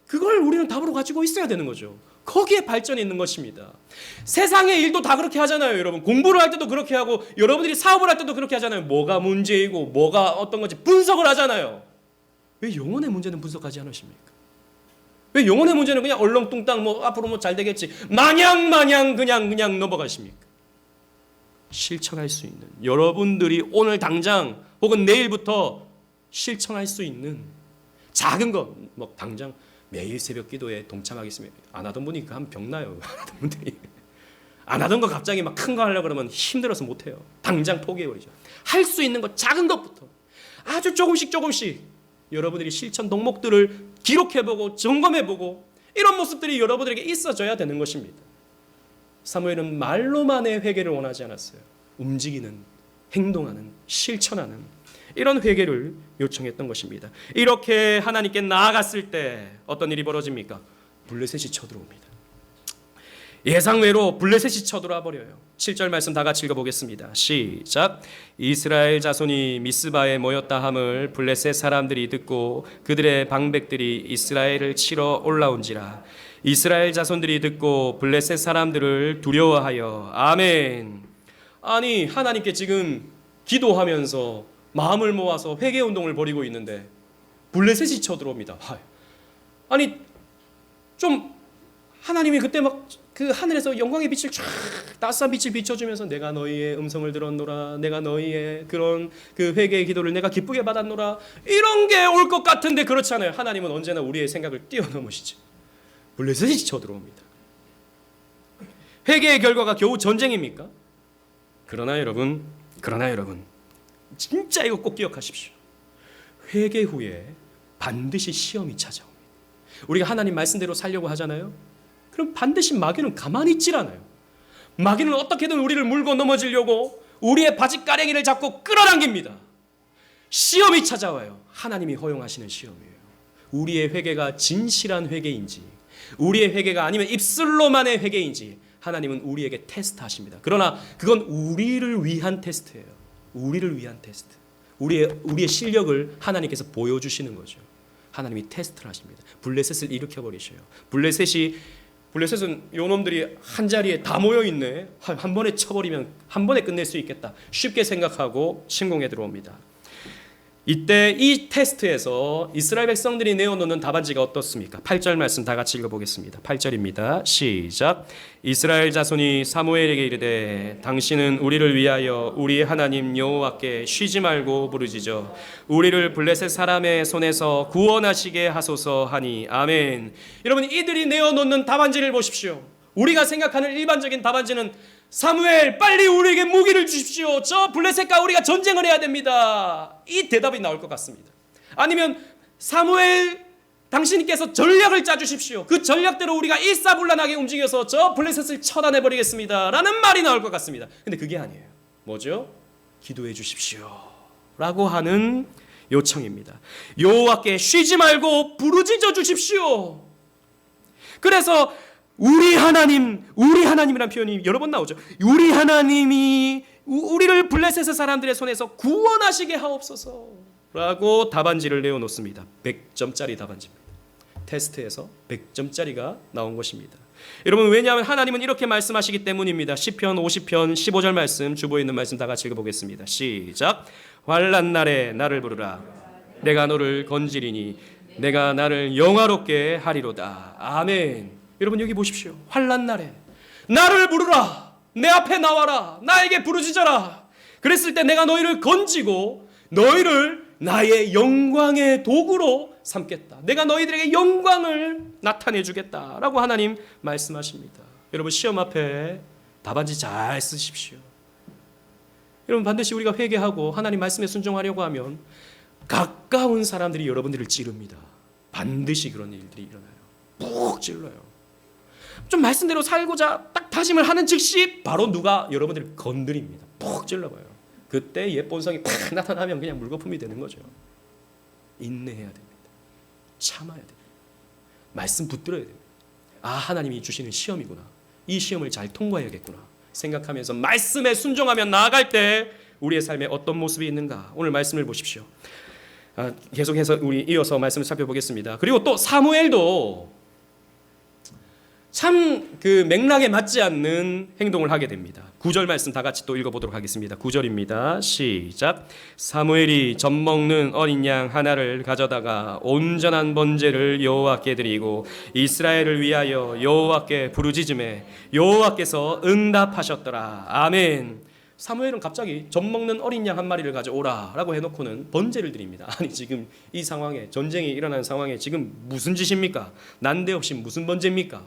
그걸 우리는 답으로 가지고 있어야 되는 거죠. 거기에 발전이 있는 것입니다. 세상의 일도 다 그렇게 하잖아요, 여러분. 공부를 할 때도 그렇게 하고 여러분들이 사업을 할 때도 그렇게 하잖아요. 뭐가 문제이고 뭐가 어떤 건지 분석을 하잖아요. 왜 영혼의 문제는 분석하지 않으십니까? 왜 영혼의 문제는 그냥 얼렁뚱땅 뭐 앞으로 뭐 잘 되겠지 마냥 그냥 넘어가십니까? 실천할 수 있는, 여러분들이 오늘 당장 혹은 내일부터 실천할 수 있는 작은 것, 뭐 당장 매일 새벽 기도에 동참하겠습니다. 안 하던 분이 하면 병나요. 안 하던 분들이 안 하던 거 갑자기 막 큰 거 하려고 그러면 힘들어서 못 해요. 당장 포기해버리죠. 할 수 있는 것, 작은 것부터 아주 조금씩 여러분들이 실천 덕목들을 기록해보고 점검해보고 이런 모습들이 여러분들에게 있어져야 되는 것입니다. 사무엘은 말로만의 회개를 원하지 않았어요. 움직이는, 행동하는, 실천하는 이런 회개를 요청했던 것입니다. 이렇게 하나님께 나아갔을 때 어떤 일이 벌어집니까? 블레셋이 쳐들어옵니다. 예상외로 블레셋이 쳐들어와 버려요. 7절 말씀 다 같이 읽어보겠습니다. 시작. 이스라엘 자손이 미스바에 모였다 함을 블레셋 사람들이 듣고 그들의 방백들이 이스라엘을 치러 올라온지라. 이스라엘 자손들이 듣고 블레셋 사람들을 두려워하여. 아멘. 아니 하나님께 지금 기도하면서 마음을 모아서 회개 운동을 벌이고 있는데 블레셋이 쳐들어옵니다. 아니 좀 하나님이 그때 막 그 하늘에서 영광의 빛을 쫙 따스한 빛을 비춰주면서 내가 너희의 음성을 들었노라, 내가 너희의 그런 그 회개의 기도를 내가 기쁘게 받았노라, 이런 게 올 것 같은데 그렇지 않아요. 하나님은 언제나 우리의 생각을 뛰어넘으시죠. 블레셋이 쳐들어옵니다. 회개의 결과가 겨우 전쟁입니까? 그러나 여러분 진짜 이거 꼭 기억하십시오. 회개 후에 반드시 시험이 찾아옵니다. 우리가 하나님 말씀대로 살려고 하잖아요. 그럼 반드시 마귀는 가만히 있질 않아요. 마귀는 어떻게든 우리를 물고 넘어지려고 우리의 바짓가랭이를 잡고 끌어당깁니다. 시험이 찾아와요. 하나님이 허용하시는 시험이에요. 우리의 회개가 진실한 회개인지, 우리의 회개가 아니면 입술로만의 회개인지 하나님은 우리에게 테스트하십니다. 그러나 그건 우리를 위한 테스트예요. 우리를 위한 테스트. 우리의 실력을 하나님께서 보여주시는 거죠. 하나님이 테스트를 하십니다. 블레셋을 일으켜버리셔요. 블레셋은 요놈들이 한 자리에 다 모여있네, 한 번에 쳐버리면 한 번에 끝낼 수 있겠다 쉽게 생각하고 침공에 들어옵니다. 이때 이 테스트에서 이스라엘 백성들이 내어놓는 답안지가 어떻습니까? 8절 말씀 다 같이 읽어보겠습니다. 8절입니다. 시작. 이스라엘 자손이 사무엘에게 이르되 당신은 우리를 위하여 우리의 하나님 여호와께 쉬지 말고 부르짖어 우리를 블레셋 사람의 손에서 구원하시게 하소서 하니. 아멘. 여러분, 이들이 내어놓는 답안지를 보십시오. 우리가 생각하는 일반적인 답안지는 사무엘 빨리 우리에게 무기를 주십시오. 저 블레셋과 우리가 전쟁을 해야 됩니다. 이 대답이 나올 것 같습니다. 아니면 사무엘 당신께서 전략을 짜주십시오. 그 전략대로 우리가 일사불란하게 움직여서 저 블레셋을 처단해버리겠습니다 라는 말이 나올 것 같습니다. 근데 그게 아니에요. 뭐죠? 기도해 주십시오 라고 하는 요청입니다. 여호와께 쉬지 말고 부르짖어 주십시오. 그래서 우리 하나님이라는 표현이 여러 번 나오죠. 우리 하나님이 우리를 블레셋 사람들의 손에서 구원하시게 하옵소서 라고 답안지를 내어놓습니다. 100점짜리 답안지입니다. 테스트에서 100점짜리가 나온 것입니다. 여러분, 왜냐하면 하나님은 이렇게 말씀하시기 때문입니다. 시편 50편 15절 말씀, 주보에 있는 말씀 다 같이 읽어보겠습니다. 시작. 환난 날에 나를 부르라. 내가 너를 건지리니 내가 나를 영화롭게 하리로다. 아멘. 여러분, 여기 보십시오. 환난 날에 나를 부르라. 내 앞에 나와라. 나에게 부르짖어라. 그랬을 때 내가 너희를 건지고 너희를 나의 영광의 도구로 삼겠다. 내가 너희들에게 영광을 나타내 주겠다라고 하나님 말씀하십니다. 여러분 시험 앞에 답안지 잘 쓰십시오. 여러분 반드시 우리가 회개하고 하나님 말씀에 순종하려고 하면 가까운 사람들이 여러분들을 찌릅니다. 반드시 그런 일들이 일어나요. 푹 찔러요. 좀 말씀대로 살고자 딱 다짐을 하는 즉시 바로 누가 여러분들을 건드립니다. 푹 찔러봐요. 그때 옛 본성이 팍 나타나면 그냥 물거품이 되는 거죠. 인내해야 됩니다. 참아야 됩니다. 말씀 붙들어야 됩니다. 아, 하나님이 주시는 시험이구나. 이 시험을 잘 통과해야겠구나 생각하면서 말씀에 순종하며 나아갈 때 우리의 삶에 어떤 모습이 있는가, 오늘 말씀을 보십시오. 계속해서 우리 이어서 말씀을 살펴보겠습니다. 그리고 또 사무엘도 참 그 맥락에 맞지 않는 행동을 하게 됩니다. 9절 말씀 다 같이 또 읽어보도록 하겠습니다. 9절입니다. 시작. 사무엘이 젖먹는 어린 양 하나를 가져다가 온전한 번제를 여호와께 드리고 이스라엘을 위하여 여호와께 부르짖음에 여호와께서 응답하셨더라. 아멘. 사무엘은 갑자기 젖먹는 어린 양 한 마리를 가져오라 라고 해놓고는 번제를 드립니다. 아니 지금 이 상황에, 전쟁이 일어난 상황에 지금 무슨 짓입니까? 난데없이 무슨 번제입니까?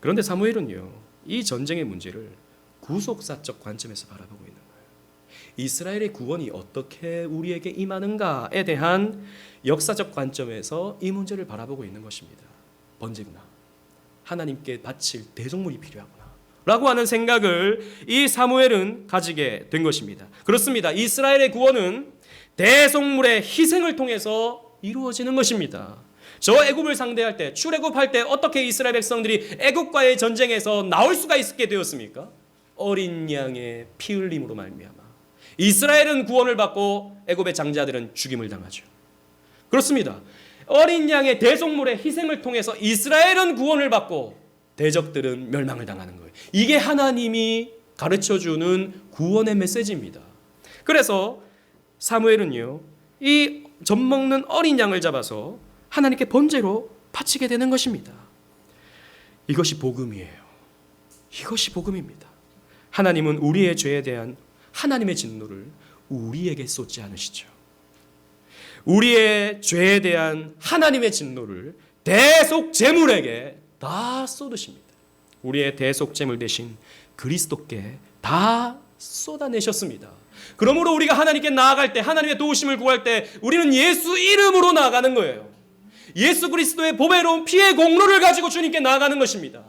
그런데 사무엘은요, 이 전쟁의 문제를 구속사적 관점에서 바라보고 있는 거예요. 이스라엘의 구원이 어떻게 우리에게 임하는가에 대한 역사적 관점에서 이 문제를 바라보고 있는 것입니다. 번제구나. 하나님께 바칠 대속물이 필요하구나 라고 하는 생각을 이 사무엘은 가지게 된 것입니다. 그렇습니다. 이스라엘의 구원은 대속물의 희생을 통해서 이루어지는 것입니다. 저 애굽을 상대할 때, 출애굽할 때 어떻게 이스라엘 백성들이 애굽과의 전쟁에서 나올 수가 있게 되었습니까? 어린 양의 피 흘림으로 말미암아. 이스라엘은 구원을 받고 애굽의 장자들은 죽임을 당하죠. 그렇습니다. 어린 양의 대속물의 희생을 통해서 이스라엘은 구원을 받고 대적들은 멸망을 당하는 거예요. 이게 하나님이 가르쳐주는 구원의 메시지입니다. 그래서 사무엘은요, 이 젖먹는 어린 양을 잡아서 하나님께 번제로 바치게 되는 것입니다. 이것이 복음이에요. 이것이 복음입니다. 하나님은 우리의 죄에 대한 하나님의 진노를 우리에게 쏟지 않으시죠. 우리의 죄에 대한 하나님의 진노를 대속 제물에게 다 쏟으십니다. 우리의 대속 제물 대신 그리스도께 다 쏟아내셨습니다. 그러므로 우리가 하나님께 나아갈 때, 하나님의 도우심을 구할 때 우리는 예수 이름으로 나아가는 거예요. 예수 그리스도의 보배로운 피의 공로를 가지고 주님께 나아가는 것입니다.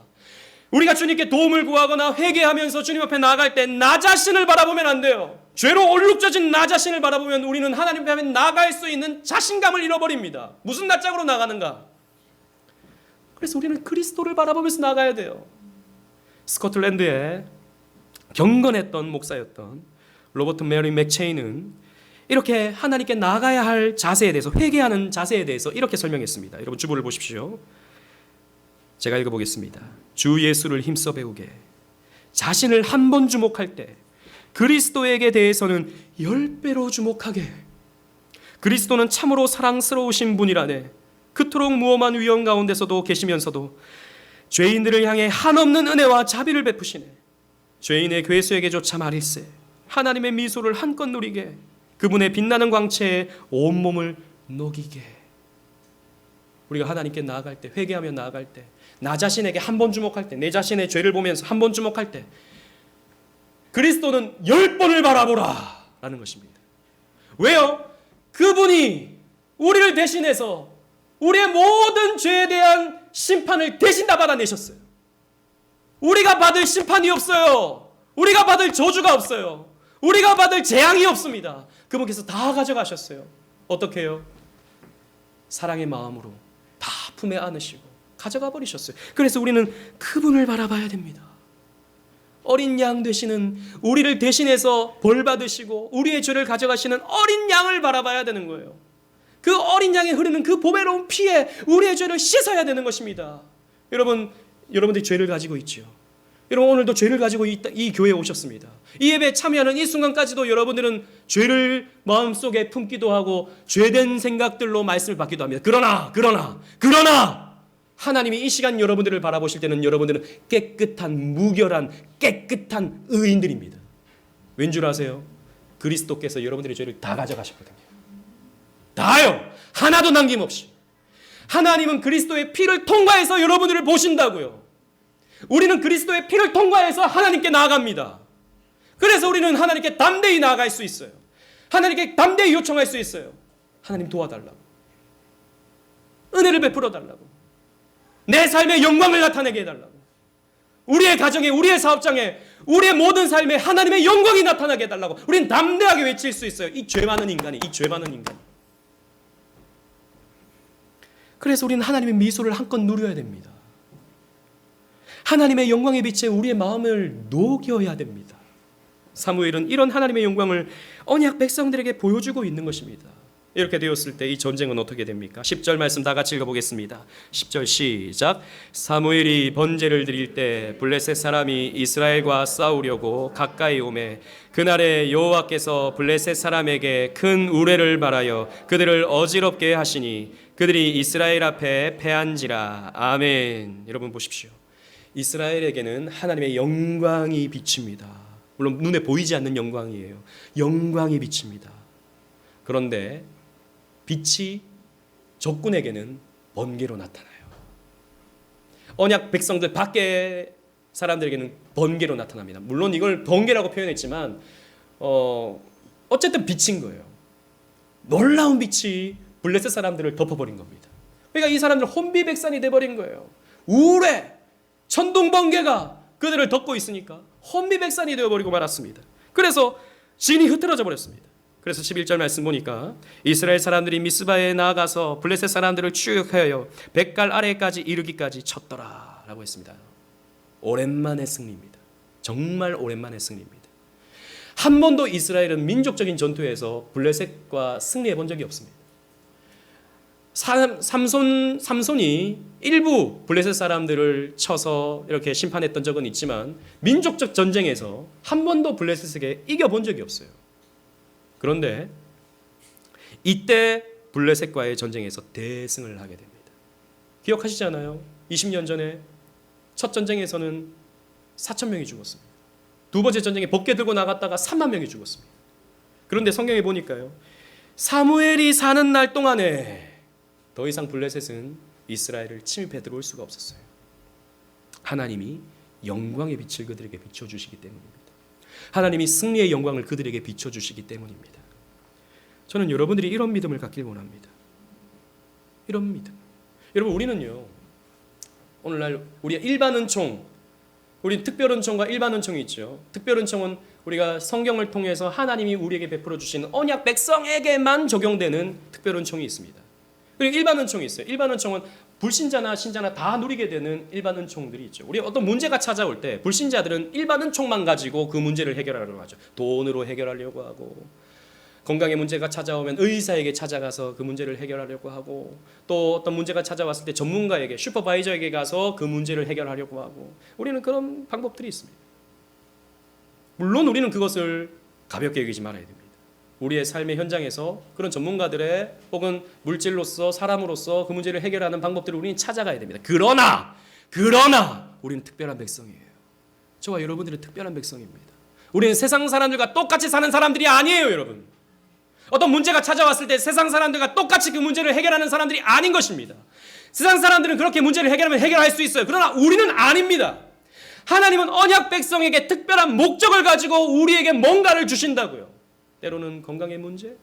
우리가 주님께 도움을 구하거나 회개하면서 주님 앞에 나아갈 때 나 자신을 바라보면 안 돼요. 죄로 얼룩져진 나 자신을 바라보면 우리는 하나님 앞에 나아갈 수 있는 자신감을 잃어버립니다. 무슨 낯짝으로 나가는가? 그래서 우리는 그리스도를 바라보면서 나가야 돼요. 스코틀랜드의 경건했던 목사였던 로버트 메리 맥체인은 이렇게 하나님께 나아가야 할 자세에 대해서, 회개하는 자세에 대해서 이렇게 설명했습니다. 여러분 주보를 보십시오. 제가 읽어보겠습니다. 주 예수를 힘써 배우게, 자신을 한 번 주목할 때 그리스도에게 대해서는 10배로 주목하게. 그리스도는 참으로 사랑스러우신 분이라네. 그토록 무엄한 위험 가운데서도 계시면서도 죄인들을 향해 한없는 은혜와 자비를 베푸시네. 죄인의 괴수에게조차 말일세 하나님의 미소를 한껏 누리게, 그분의 빛나는 광채에 온몸을 녹이게. 우리가 하나님께 나아갈 때, 회개하며 나아갈 때, 나 자신에게 한 번 주목할 때, 내 자신의 죄를 보면서 한 번 주목할 때 그리스도는 10번을 바라보라 라는 것입니다. 왜요? 그분이 우리를 대신해서 우리의 모든 죄에 대한 심판을 대신 다 받아내셨어요. 우리가 받을 심판이 없어요. 우리가 받을 저주가 없어요. 우리가 받을 재앙이 없습니다. 그분께서 다 가져가셨어요. 어떻게 해요? 사랑의 마음으로 다 품에 안으시고 가져가 버리셨어요. 그래서 우리는 그분을 바라봐야 됩니다. 어린 양 되시는, 우리를 대신해서 벌 받으시고 우리의 죄를 가져가시는 어린 양을 바라봐야 되는 거예요. 그 어린 양에 흐르는 그 보배로운 피에 우리의 죄를 씻어야 되는 것입니다. 여러분들이 죄를 가지고 있죠. 여러분 오늘도 죄를 가지고 이 교회에 오셨습니다. 이 예배에 참여하는 이 순간까지도 여러분들은 죄를 마음속에 품기도 하고 죄된 생각들로 말씀을 받기도 합니다. 그러나 하나님이 이 시간 여러분들을 바라보실 때는 여러분들은 깨끗한, 무결한, 깨끗한 의인들입니다. 왠 줄 아세요? 그리스도께서 여러분들의 죄를 다 가져가셨거든요. 다요. 하나도 남김없이. 하나님은 그리스도의 피를 통과해서 여러분들을 보신다고요. 우리는 그리스도의 피를 통과해서 하나님께 나아갑니다. 그래서 우리는 하나님께 담대히 나아갈 수 있어요. 하나님께 담대히 요청할 수 있어요. 하나님 도와달라고. 은혜를 베풀어 달라고. 내 삶의 영광을 나타내게 해달라고. 우리의 가정에, 우리의 사업장에, 우리의 모든 삶에 하나님의 영광이 나타나게 해달라고. 우리는 담대하게 외칠 수 있어요. 이 죄 많은 인간이, 이 죄 많은 인간이. 그래서 우리는 하나님의 미소를 한껏 누려야 됩니다. 하나님의 영광의 빛에 우리의 마음을 녹여야 됩니다. 사무엘은 이런 하나님의 영광을 언약 백성들에게 보여주고 있는 것입니다. 이렇게 되었을 때 이 전쟁은 어떻게 됩니까? 10절 말씀 다 같이 읽어보겠습니다. 10절 시작. 사무엘이 번제를 드릴 때 블레셋 사람이 이스라엘과 싸우려고 가까이 오매 그날에 여호와께서 블레셋 사람에게 큰 우레를 말하여 그들을 어지럽게 하시니 그들이 이스라엘 앞에 패한지라. 아멘. 여러분 보십시오. 이스라엘에게는 하나님의 영광이 비칩니다. 물론 눈에 보이지 않는 영광이에요. 영광이 비칩니다. 그런데 빛이 적군에게는 번개로 나타나요. 언약 백성들 밖의 사람들에게는 번개로 나타납니다. 물론 이걸 번개라고 표현했지만 어쨌든 빛인 거예요. 놀라운 빛이 블레셋 사람들을 덮어버린 겁니다. 그러니까 이 사람들 혼비백산이 돼버린 거예요. 우레, 천둥 번개가 그들을 덮고 있으니까 혼비백산이 되어버리고 말았습니다. 그래서 진이 흐트러져 버렸습니다. 그래서 11절 말씀 보니까 이스라엘 사람들이 미스바에 나아가서 블레셋 사람들을 추격하여 백갈 아래까지 이르기까지 쳤더라 라고 했습니다. 오랜만의 승리입니다. 정말 오랜만의 승리입니다. 한 번도 이스라엘은 민족적인 전투에서 블레셋과 승리해 본 적이 없습니다. 삼손이 일부 블레셋 사람들을 쳐서 이렇게 심판했던 적은 있지만 민족적 전쟁에서 한 번도 블레셋에게 이겨본 적이 없어요. 그런데 이때 블레셋과의 전쟁에서 대승을 하게 됩니다. 기억하시잖아요. 20년 전에 첫 전쟁에서는 4,000명이 죽었습니다. 두 번째 전쟁에 법궤 들고 나갔다가 3만 명이 죽었습니다. 그런데 성경에 보니까요, 사무엘이 사는 날 동안에 더 이상 블레셋은 이스라엘을 침입해 들어올 수가 없었어요. 하나님이 영광의 빛을 그들에게 비춰주시기 때문입니다. 하나님이 승리의 영광을 그들에게 비춰주시기 때문입니다. 저는 여러분들이 이런 믿음을 갖길 원합니다. 이런 믿음. 여러분, 우리는요, 오늘날 우리의 일반 은총, 우리 특별 은총과 일반 은총이 있죠. 특별 은총은 우리가 성경을 통해서 하나님이 우리에게 베풀어 주신 언약 백성에게만 적용되는 특별 은총이 있습니다. 그리고 일반 은총이 있어요. 일반 은총은 불신자나 신자나 다 누리게 되는 일반 은총들이 있죠. 우리 어떤 문제가 찾아올 때 불신자들은 일반 은총만 가지고 그 문제를 해결하려고 하죠. 돈으로 해결하려고 하고, 건강의 문제가 찾아오면 의사에게 찾아가서 그 문제를 해결하려고 하고, 또 어떤 문제가 찾아왔을 때 전문가에게, 슈퍼바이저에게 가서 그 문제를 해결하려고 하고, 우리는 그런 방법들이 있습니다. 물론 우리는 그것을 가볍게 여기지 말아야 됩니다. 우리의 삶의 현장에서 그런 전문가들의 혹은 물질로서 사람으로서 그 문제를 해결하는 방법들을 우리는 찾아가야 됩니다. 그러나 우리는 특별한 백성이에요. 저와 여러분들은 특별한 백성입니다. 우리는 세상 사람들과 똑같이 사는 사람들이 아니에요, 여러분. 어떤 문제가 찾아왔을 때 세상 사람들과 똑같이 그 문제를 해결하는 사람들이 아닌 것입니다. 세상 사람들은 그렇게 문제를 해결하면 해결할 수 있어요. 그러나 우리는 아닙니다. 하나님은 언약 백성에게 특별한 목적을 가지고 우리에게 뭔가를 주신다고요. 때로는 건강의 문제,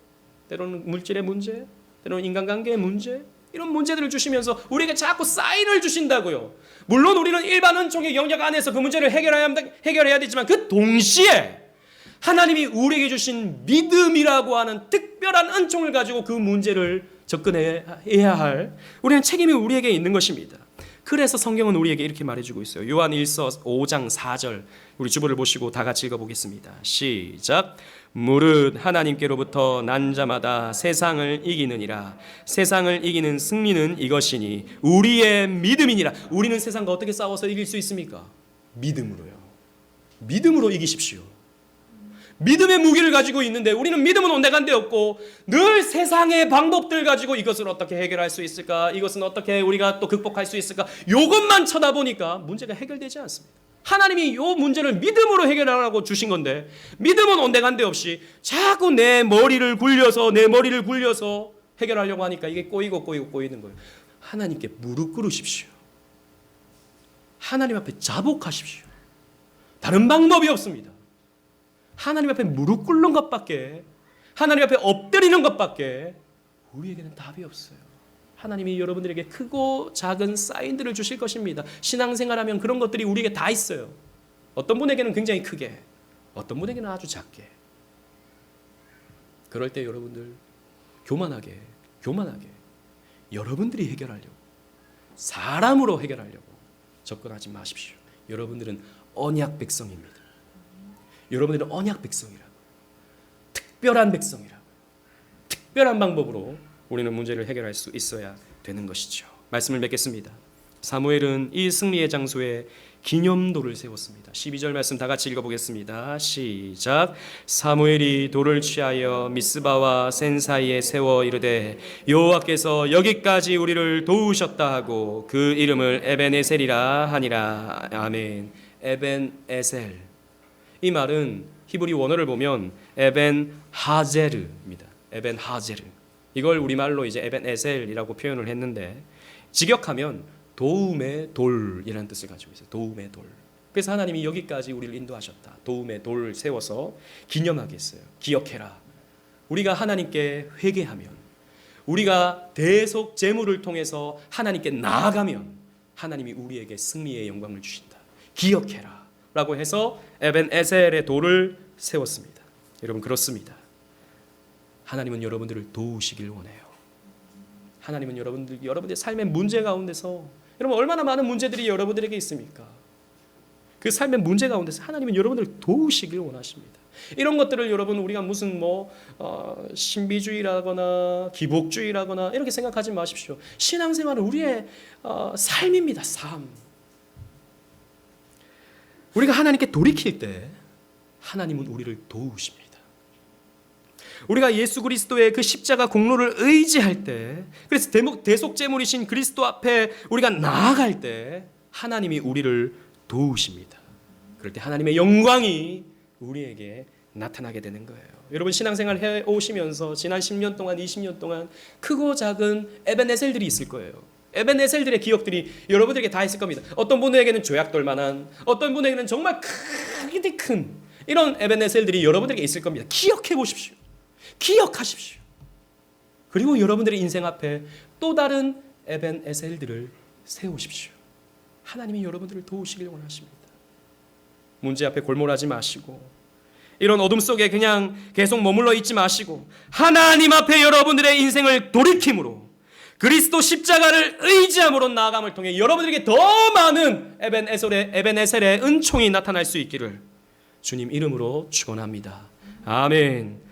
때로는 물질의 문제, 때로는 인간관계의 문제, 이런 문제들을 주시면서 우리에게 자꾸 사인을 주신다고요. 물론 우리는 일반 은총의 영역 안에서 그 문제를 해결해야 되지만 그 동시에 하나님이 우리에게 주신 믿음이라고 하는 특별한 은총을 가지고 그 문제를 접근해야 할 우리는 책임이 우리에게 있는 것입니다. 그래서 성경은 우리에게 이렇게 말해주고 있어요. 요한 1서 5장 4절, 우리 주보를 보시고 다 같이 읽어보겠습니다. 시작. 무릇 하나님께로부터 난 자마다 세상을 이기느니라. 세상을 이기는 승리는 이것이니 우리의 믿음이니라. 우리는 세상과 어떻게 싸워서 이길 수 있습니까? 믿음으로요. 믿음으로 이기십시오. 믿음의 무기를 가지고 있는데 우리는 믿음은 온데간데 없고 늘 세상의 방법들 가지고 이것을 어떻게 해결할 수 있을까, 이것은 어떻게 우리가 또 극복할 수 있을까, 이것만 쳐다보니까 문제가 해결되지 않습니다. 하나님이 이 문제를 믿음으로 해결하라고 주신 건데 믿음은 온데간데 없이 자꾸 내 머리를 굴려서 해결하려고 하니까 이게 꼬이는 거예요. 하나님께 무릎 꿇으십시오. 하나님 앞에 자복하십시오. 다른 방법이 없습니다. 하나님 앞에 무릎 꿇는 것밖에, 하나님 앞에 엎드리는 것밖에 우리에게는 답이 없어요. 하나님이 여러분들에게 크고 작은 사인들을 주실 것입니다. 신앙생활하면 그런 것들이 우리에게 다 있어요. 어떤 분에게는 굉장히 크게, 어떤 분에게는 아주 작게. 그럴 때 여러분들 교만하게 여러분들이 해결하려고, 사람으로 해결하려고 접근하지 마십시오. 여러분들은 언약 백성입니다. 여러분들은 언약 백성이라고, 특별한 백성이라고, 특별한 방법으로 우리는 문제를 해결할 수 있어야 되는 것이죠. 말씀을 맺겠습니다. 사무엘은 이 승리의 장소에 기념돌을 세웠습니다. 12절 말씀 다 같이 읽어보겠습니다. 시작. 사무엘이 돌을 취하여 미스바와 센 사이에 세워 이르되 여호와께서 여기까지 우리를 도우셨다 하고 그 이름을 에벤에셀이라 하니라. 아멘. 에벤에셀. 이 말은 히브리 원어를 보면 에벤하제르입니다. 에벤하제르. 이걸 우리말로 이제 에벤에셀이라고 표현을 했는데 직역하면 도움의 돌이라는 뜻을 가지고 있어요. 도움의 돌. 그래서 하나님이 여기까지 우리를 인도하셨다. 도움의 돌을 세워서 기념하게 했어요. 기억해라. 우리가 하나님께 회개하면, 우리가 대속 제물을 통해서 하나님께 나아가면 하나님이 우리에게 승리의 영광을 주신다. 기억해라 라고 해서 에벤에셀의 돌을 세웠습니다. 여러분, 그렇습니다. 하나님은 여러분들을 도우시길 원해요. 하나님은 여러분들의 삶의 문제 가운데서, 여러분 얼마나 많은 문제들이 여러분들에게 있습니까? 그 삶의 문제 가운데서 하나님은 여러분들을 도우시길 원하십니다. 이런 것들을 여러분 우리가 무슨 신비주의라거나 기복주의라거나 이렇게 생각하지 마십시오. 신앙생활은 우리의 삶입니다. 삶. 우리가 하나님께 돌이킬 때 하나님은 우리를 도우십니다. 우리가 예수 그리스도의 그 십자가 공로를 의지할 때, 그래서 대속제물이신 그리스도 앞에 우리가 나아갈 때 하나님이 우리를 도우십니다. 그럴 때 하나님의 영광이 우리에게 나타나게 되는 거예요. 여러분 신앙생활 해오시면서 지난 10년 동안 20년 동안 크고 작은 에벤에셀들이 있을 거예요. 에벤에셀들의 기억들이 여러분들에게 다 있을 겁니다. 어떤 분에게는 조약돌만한, 어떤 분에게는 정말 크게 큰 이런 에벤에셀들이 여러분들에게 있을 겁니다. 기억해 보십시오. 기억하십시오. 그리고 여러분들의 인생 앞에 또 다른 에벤에셀들을 세우십시오. 하나님이 여러분들을 도우시길 원하십니다. 문제 앞에 골몰하지 마시고, 이런 어둠 속에 그냥 계속 머물러 있지 마시고, 하나님 앞에 여러분들의 인생을 돌이킴으로, 그리스도 십자가를 의지함으로 나아감을 통해 여러분들에게 더 많은 에벤에셀의 은총이 나타날 수 있기를 주님 이름으로 축원합니다. 아멘.